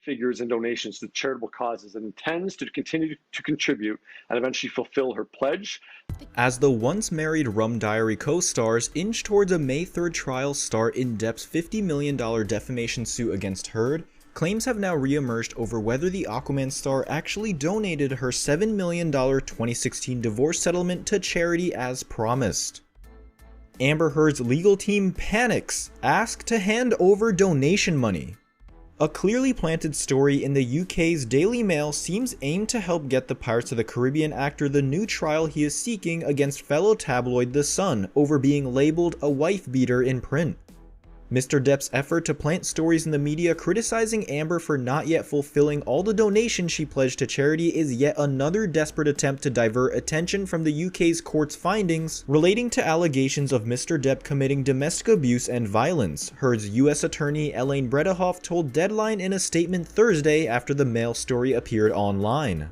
figures in donations to charitable causes and intends to continue to contribute and eventually fulfill her pledge. As the once married Rum Diary co-stars inch towards a May 3rd trial start in Depp's $50 million defamation suit against Heard, claims have now re-emerged over whether the Aquaman star actually donated her $7 million 2016 divorce settlement to charity as promised. Amber Heard's legal team panics, asked to hand over donation money. A clearly planted story in the UK's Daily Mail seems aimed to help get the Pirates of the Caribbean actor the new trial he is seeking against fellow tabloid The Sun over being labeled a wife-beater in print. Mr. Depp's effort to plant stories in the media criticizing Amber for not yet fulfilling all the donations she pledged to charity is yet another desperate attempt to divert attention from the UK's court's findings relating to allegations of Mr. Depp committing domestic abuse and violence, Heard's US attorney Elaine Bredehoft told Deadline in a statement Thursday after the Mail story appeared online.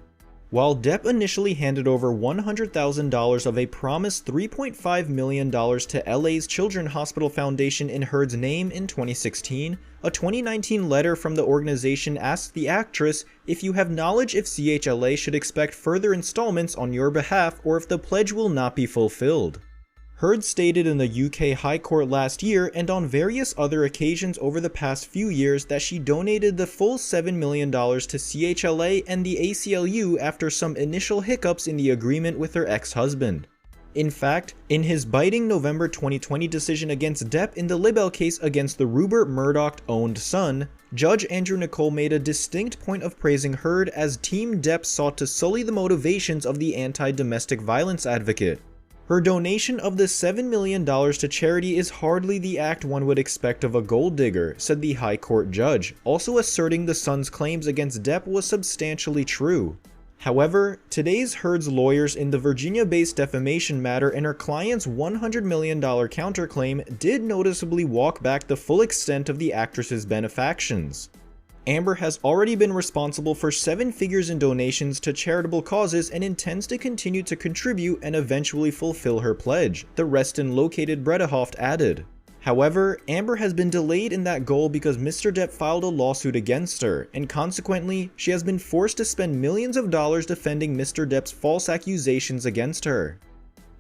While Depp initially handed over $100,000 of a promised $3.5 million to LA's Children's Hospital Foundation in Heard's name in 2016, a 2019 letter from the organization asked the actress if you have knowledge if CHLA should expect further installments on your behalf or if the pledge will not be fulfilled. Heard stated in the UK High Court last year and on various other occasions over the past few years that she donated the full $7 million to CHLA and the ACLU after some initial hiccups in the agreement with her ex-husband. In fact, in his biting November 2020 decision against Depp in the libel case against the Rupert Murdoch-owned Sun, Judge Andrew Nicol made a distinct point of praising Heard as Team Depp sought to sully the motivations of the anti-domestic violence advocate. Her donation of the $7 million to charity is hardly the act one would expect of a gold digger, said the High Court judge, also asserting the Sun's claims against Depp was substantially true. However, today's Heard's lawyers in the Virginia-based defamation matter and her client's $100 million counterclaim did noticeably walk back the full extent of the actress's benefactions. Amber has already been responsible for 7 figures in donations to charitable causes and intends to continue to contribute and eventually fulfill her pledge, the Reston-located Bredehoft added. However, Amber has been delayed in that goal because Mr. Depp filed a lawsuit against her, and consequently, she has been forced to spend millions of dollars defending Mr. Depp's false accusations against her.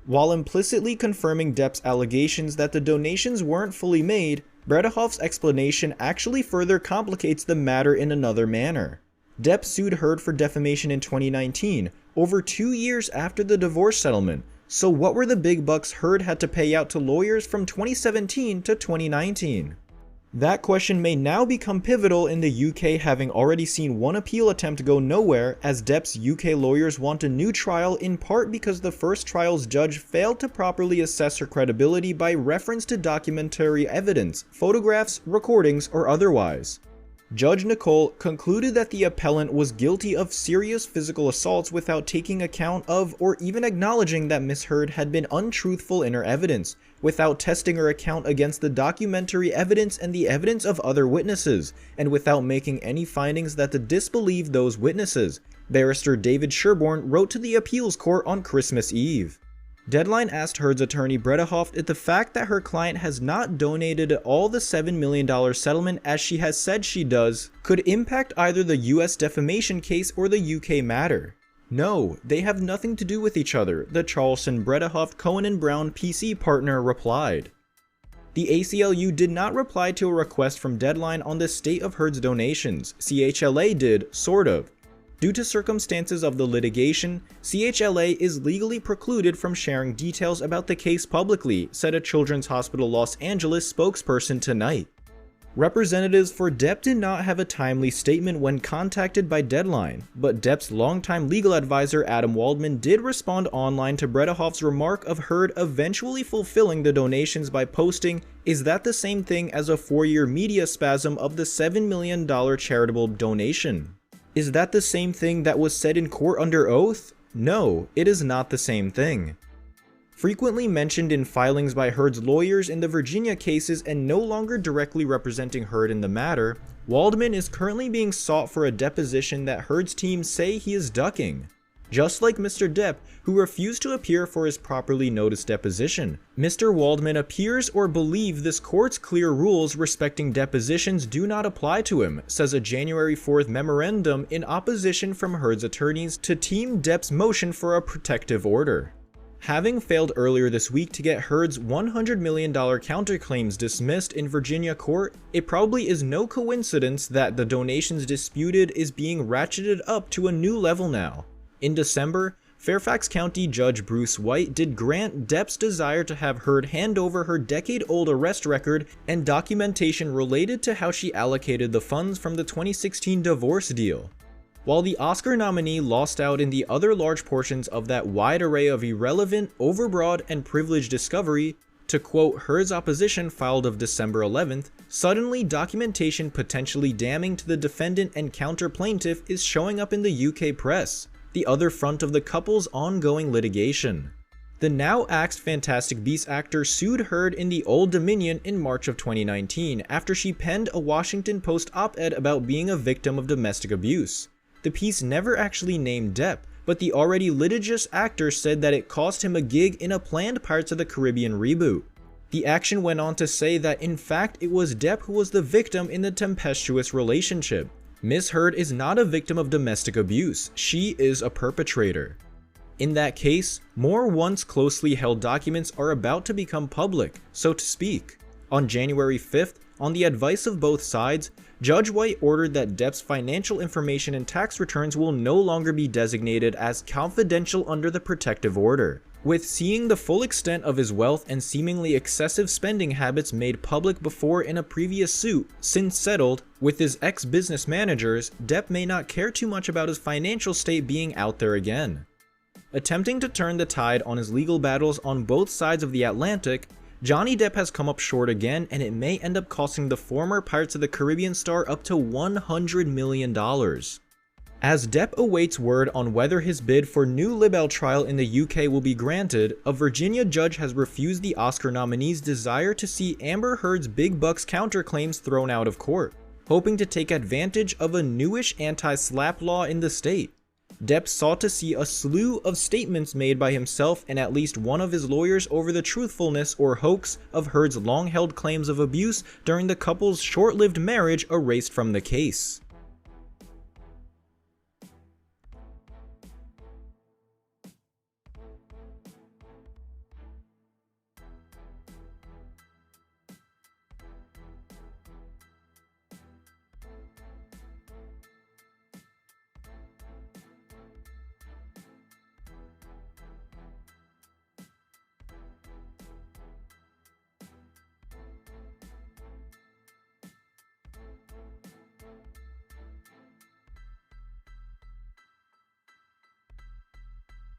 While implicitly confirming Depp's allegations that the donations weren't fully made, Bredehoft's explanation actually further complicates the matter in another manner. Depp sued Heard for defamation in 2019, over 2 years after the divorce settlement, so what were the big bucks Heard had to pay out to lawyers from 2017 to 2019? That question may now become pivotal in the UK, having already seen one appeal attempt go nowhere, as Depp's UK lawyers want a new trial in part because the first trial's judge failed to properly assess her credibility by reference to documentary evidence, photographs, recordings, or otherwise. Judge Nicol concluded that the appellant was guilty of serious physical assaults without taking account of or even acknowledging that Ms. Heard had been untruthful in her evidence, without testing her account against the documentary evidence and the evidence of other witnesses, and without making any findings that to disbelieve those witnesses, Barrister David Sherborne wrote to the appeals court on Christmas Eve. Deadline asked Heard's attorney Bredehoft if the fact that her client has not donated all the $7 million settlement as she has said she does could impact either the US defamation case or the UK matter. No, they have nothing to do with each other, the Charleston Bredehoft Cohen & Brown PC partner replied. The ACLU did not reply to a request from Deadline on the state of Heard's donations. CHLA did, sort of. Due to circumstances of the litigation, CHLA is legally precluded from sharing details about the case publicly, said a Children's Hospital Los Angeles spokesperson tonight. Representatives for Depp did not have a timely statement when contacted by Deadline, but Depp's longtime legal advisor Adam Waldman did respond online to Bredehoft's remark of Heard eventually fulfilling the donations by posting, "Is that the same thing as a 4-year media spasm of the $7 million charitable donation? Is that the same thing that was said in court under oath? No, it is not the same thing." Frequently mentioned in filings by Heard's lawyers in the Virginia cases and no longer directly representing Heard in the matter, Waldman is currently being sought for a deposition that Heard's team say he is ducking. just like Mr. Depp, who refused to appear for his properly noticed deposition. Mr. Waldman appears or believes this court's clear rules respecting depositions do not apply to him, says a January 4th memorandum in opposition from Heard's attorneys to Team Depp's motion for a protective order. Having failed earlier this week to get Heard's $100 million counterclaims dismissed in Virginia court, it probably is no coincidence that the donations disputed is being ratcheted up to a new level now. In December, Fairfax County Judge Bruce White did grant Depp's desire to have Heard hand over her decade-old arrest record and documentation related to how she allocated the funds from the 2016 divorce deal. While the Oscar nominee lost out in the other large portions of that wide array of irrelevant, overbroad, and privileged discovery, to quote Heard's opposition filed of December 11th, suddenly documentation potentially damning to the defendant and counter-plaintiff is showing up in the UK press, the other front of the couple's ongoing litigation. The now axed Fantastic Beasts actor sued Heard in the Old Dominion in March of 2019 after she penned a Washington Post op-ed about being a victim of domestic abuse. The piece never actually named Depp, but the already litigious actor said that it cost him a gig in a planned Pirates of the Caribbean reboot. The action went on to say that in fact it was Depp who was the victim in the tempestuous relationship. Ms. Heard is not a victim of domestic abuse, she is a perpetrator. In that case, more once closely held documents are about to become public, so to speak. On January 5th, on the advice of both sides, Judge White ordered that Depp's financial information and tax returns will no longer be designated as confidential under the protective order. With seeing the full extent of his wealth and seemingly excessive spending habits made public before in a previous suit, since settled, with his ex-business managers, Depp may not care too much about his financial state being out there again. Attempting to turn the tide on his legal battles on both sides of the Atlantic, Johnny Depp has come up short again, and it may end up costing the former Pirates of the Caribbean star up to $100 million. As Depp awaits word on whether his bid for new libel trial in the UK will be granted, a Virginia judge has refused the Oscar nominee's desire to see Amber Heard's big bucks counterclaims thrown out of court, hoping to take advantage of a newish anti-SLAPP law in the state. Depp sought to see a slew of statements made by himself and at least one of his lawyers over the truthfulness or hoax of Heard's long-held claims of abuse during the couple's short-lived marriage erased from the case.